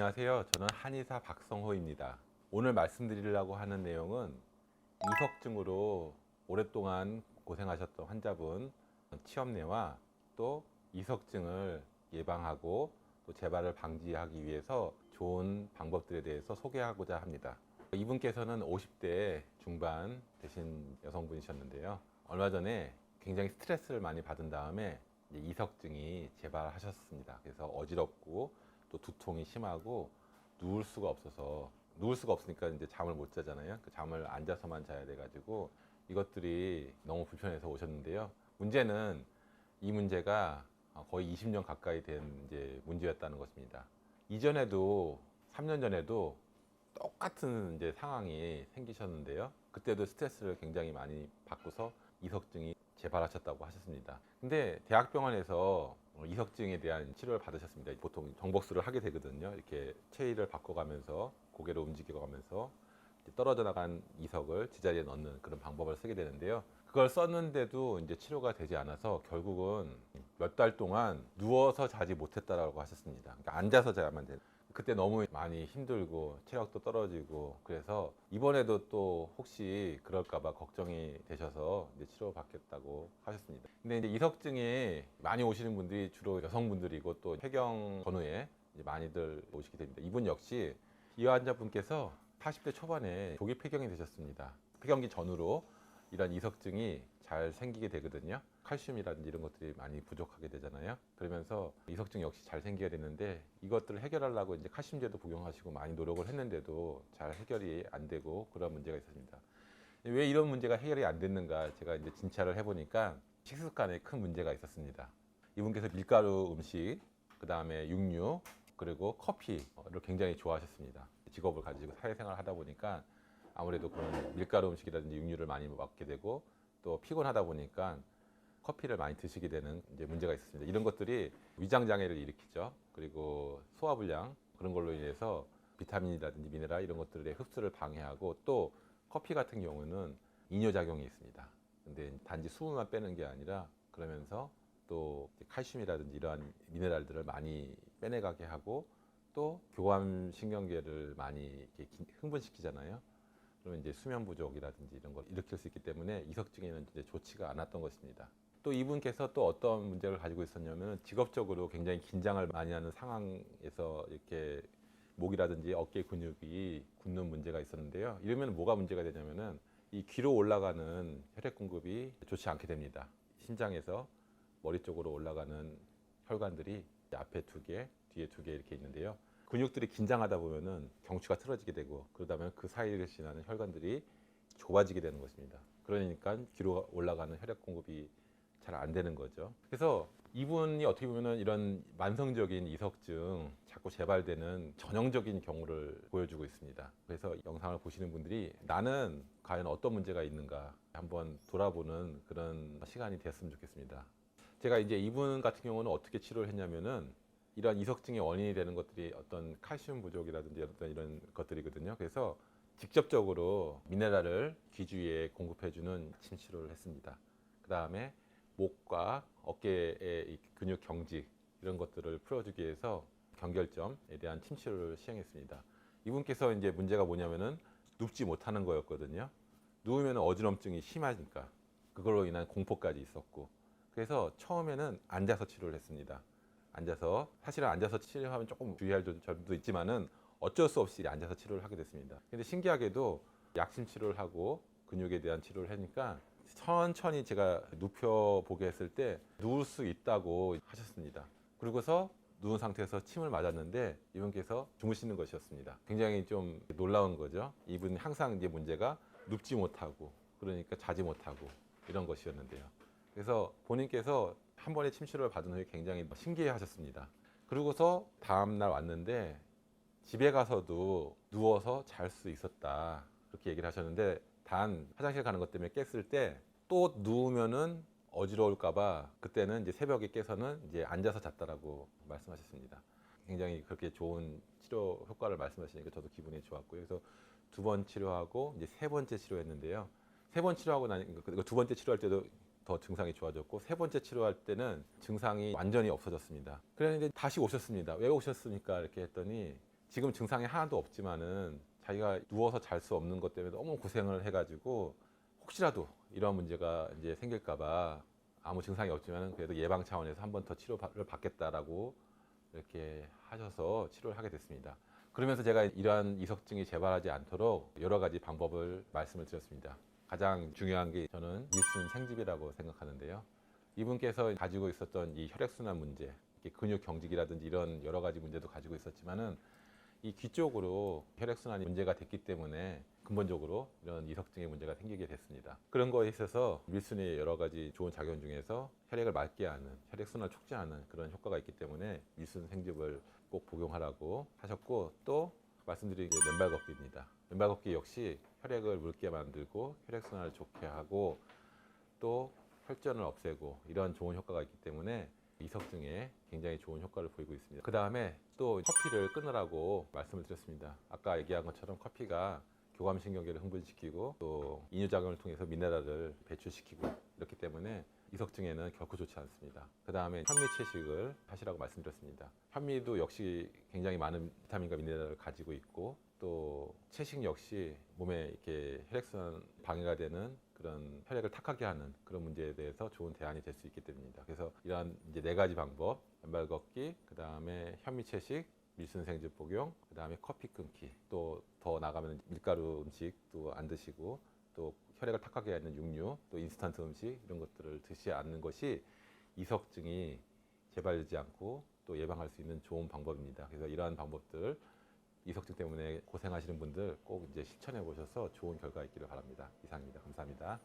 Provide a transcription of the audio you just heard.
안녕하세요. 저는 한의사 박성호입니다. 오늘 말씀드리려고 하는 내용은 이석증으로 오랫동안 고생하셨던 환자분 치염내와 또 이석증을 예방하고 또 재발을 방지하기 위해서 좋은 방법들에 대해서 소개하고자 합니다. 이분께서는 50대 중반 되신 여성분이셨는데요. 얼마 전에 굉장히 스트레스를 많이 받은 다음에 이석증이 재발하셨습니다. 그래서 어지럽고 또 두통이 심하고 누울 수가 없으니까 이제 잠을 못 자잖아요. 그 잠을 앉아서만 자야 돼가지고 이것들이 너무 불편해서 오셨는데요. 문제는 이 문제가 거의 20년 가까이 된 이제 문제였다는 것입니다. 이전에도 3년 전에도 똑같은 이제 상황이 생기셨는데요. 그때도 스트레스를 굉장히 많이 받고서 이석증이 재발하셨다고 하셨습니다. 근데 대학병원에서 이석증에 대한 치료를 받으셨습니다. 보통 정복수를 하게 되거든요. 이렇게 체위를 바꿔가면서 고개를 움직여가면서 떨어져 나간 이석을 제자리에 넣는 그런 방법을 쓰게 되는데요. 그걸 썼는데도 이제 치료가 되지 않아서 결국은 몇 달 동안 누워서 자지 못했다라고 하셨습니다. 그러니까 앉아서 자야만 되는. 그때 너무 많이 힘들고 체력도 떨어지고 그래서 이번에도 또 혹시 그럴까봐 걱정이 되셔서 이제 치료받겠다고 하셨습니다. 근데 이제 이석증에 많이 오시는 분들이 주로 여성분들이고 또 폐경 전후에 이제 많이들 오시게 됩니다. 이분 역시 이 환자분께서 40대 초반에 조기 폐경이 되셨습니다. 폐경기 전후로 이런 이석증이 잘 생기게 되거든요. 칼슘이라든지 이런 것들이 많이 부족하게 되잖아요. 그러면서 이석증 역시 잘 생겨야 되는데 이것들을 해결하려고 이제 칼슘제도 복용하시고 많이 노력을 했는데도 잘 해결이 안 되고 그런 문제가 있었습니다. 왜 이런 문제가 해결이 안 됐는가 제가 이제 진찰을 해보니까 식습관에 큰 문제가 있었습니다. 이분께서 밀가루 음식, 그 다음에 육류, 그리고 커피를 굉장히 좋아하셨습니다. 직업을 가지고 사회생활을 하다 보니까 아무래도 그런 밀가루 음식이라든지 육류를 많이 먹게 되고 또 피곤하다 보니까 커피를 많이 드시게 되는 이제 문제가 있었습니다. 이런 것들이 위장 장애를 일으키죠. 그리고 소화불량 그런 걸로 인해서 비타민이라든지 미네랄 이런 것들의 흡수를 방해하고 또 커피 같은 경우는 이뇨작용이 있습니다. 근데 단지 수분만 빼는 게 아니라 그러면서 또 칼슘이라든지 이러한 미네랄들을 많이 빼내가게 하고 또 교감신경계를 많이 이렇게 흥분시키잖아요. 그러면 이제 수면 부족이라든지 이런 걸 일으킬 수 있기 때문에 이석증에는 이제 좋지가 않았던 것입니다. 또 이분께서 또 어떤 문제를 가지고 있었냐면 직업적으로 굉장히 긴장을 많이 하는 상황에서 이렇게 목이라든지 어깨 근육이 굳는 문제가 있었는데요. 이러면 뭐가 문제가 되냐면은 이 귀로 올라가는 혈액 공급이 좋지 않게 됩니다. 심장에서 머리 쪽으로 올라가는 혈관들이 앞에 두 개, 뒤에 두 개 이렇게 있는데요. 근육들이 긴장하다 보면은 경추가 틀어지게 되고 그러다 보면 그 사이를 지나는 혈관들이 좁아지게 되는 것입니다. 그러니까 귀로 올라가는 혈액 공급이 잘 안 되는 거죠. 그래서 이분이 어떻게 보면은 이런 만성적인 이석증 자꾸 재발되는 전형적인 경우를 보여주고 있습니다. 그래서 영상을 보시는 분들이 나는 과연 어떤 문제가 있는가 한번 돌아보는 그런 시간이 되었으면 좋겠습니다. 제가 이제 이분 같은 경우는 어떻게 치료를 했냐면은 이러한 이석증의 원인이 되는 것들이 어떤 칼슘 부족이라든지 어떤 이런 것들이거든요. 그래서 직접적으로 미네랄을 귀 주위에 공급해주는 침 치료를 했습니다. 그 다음에 목과 어깨의 근육 경직 이런 것들을 풀어주기 위해서 경결점에 대한 침 치료를 시행했습니다. 이분께서 이제 문제가 뭐냐면은 눕지 못하는 거였거든요. 누우면 어지럼증이 심하니까 그걸로 인한 공포까지 있었고 그래서 처음에는 앉아서 치료를 했습니다. 앉아서 사실은 앉아서 치료하면 조금 주의할 점도 있지만은 어쩔 수 없이 앉아서 치료를 하게 됐습니다. 근데 신기하게도 약침 치료를 하고 근육에 대한 치료를 하니까 천천히 제가 눕혀 보게 했을 때 누울 수 있다고 하셨습니다. 그리고서 누운 상태에서 침을 맞았는데 이분께서 주무시는 것이었습니다. 굉장히 좀 놀라운 거죠. 이분 항상 이제 문제가 눕지 못하고 그러니까 자지 못하고 이런 것이었는데요. 그래서 본인께서 한 번의 침치료를 받은 후에 굉장히 신기해 하셨습니다. 그러고서 다음날 왔는데 집에 가서도 누워서 잘 수 있었다. 그렇게 얘기를 하셨는데 단 화장실 가는 것 때문에 깼을 때 또 누우면은 어지러울까봐 그때는 이제 새벽에 깨서는 이제 앉아서 잤다라고 말씀하셨습니다. 굉장히 그렇게 좋은 치료 효과를 말씀하시니까 저도 기분이 좋았고요. 그래서 두 번 치료하고 이제 세 번째 치료했는데요. 세 번 치료하고 나니까 두 번째 치료할 때도 더 증상이 좋아졌고 세 번째 치료할 때는 증상이 완전히 없어졌습니다. 그랬는데 다시 오셨습니다. 왜 오셨습니까? 이렇게 했더니 지금 증상이 하나도 없지만은 자기가 누워서 잘 수 없는 것 때문에 너무 고생을 해가지고 혹시라도 이런 문제가 이제 생길까봐 아무 증상이 없지만은 그래도 예방 차원에서 한 번 더 치료를 받겠다라고 이렇게 하셔서 치료를 하게 됐습니다. 그러면서 제가 이러한 이석증이 재발하지 않도록 여러 가지 방법을 말씀을 드렸습니다. 가장 중요한 게 저는 일순 생집이라고 생각하는데요. 이분께서 가지고 있었던 이 혈액순환 문제, 근육 경직이라든지 이런 여러 가지 문제도 가지고 있었지만은 이 귀 쪽으로 혈액순환이 문제가 됐기 때문에 근본적으로 이런 이석증의 문제가 생기게 됐습니다. 그런 거에 있어서 밀순의 여러 가지 좋은 작용 중에서 혈액을 맑게 하는, 혈액순환을 촉진하는 그런 효과가 있기 때문에 밀순 생즙을 꼭 복용하라고 하셨고, 또 말씀드린 게 맨발 걷기입니다. 맨발 걷기 역시 혈액을 묽게 만들고 혈액순환을 좋게 하고 또 혈전을 없애고 이런 좋은 효과가 있기 때문에 이석증에 굉장히 좋은 효과를 보이고 있습니다. 그 다음에 또 커피를 끊으라고 말씀을 드렸습니다. 아까 얘기한 것처럼 커피가 교감신경계를 흥분시키고 또 이뇨작용을 통해서 미네랄을 배출시키고 이렇기 때문에 이석증에는 결코 좋지 않습니다. 그 다음에 현미 채식을 하시라고 말씀드렸습니다. 현미도 역시 굉장히 많은 비타민과 미네랄을 가지고 있고 또 채식 역시 몸에 이렇게 혈액순환 방해가 되는 그런 혈액을 탁하게 하는 그런 문제에 대해서 좋은 대안이 될 수 있기 때문입니다. 그래서 이러한 이제 네 가지 방법, 맨발 걷기, 그 다음에 현미 채식, 밀순 생즙 복용, 그 다음에 커피 끊기, 또 더 나가면 밀가루 음식도 안 드시고 또 혈액을 탁하게 하는 육류, 또 인스턴트 음식 이런 것들을 드시지 않는 것이 이석증이 재발되지 않고 또 예방할 수 있는 좋은 방법입니다. 그래서 이러한 방법들 이석증 때문에 고생하시는 분들 꼭 이제 실천해 보셔서 좋은 결과 있기를 바랍니다. 이상입니다. 감사합니다.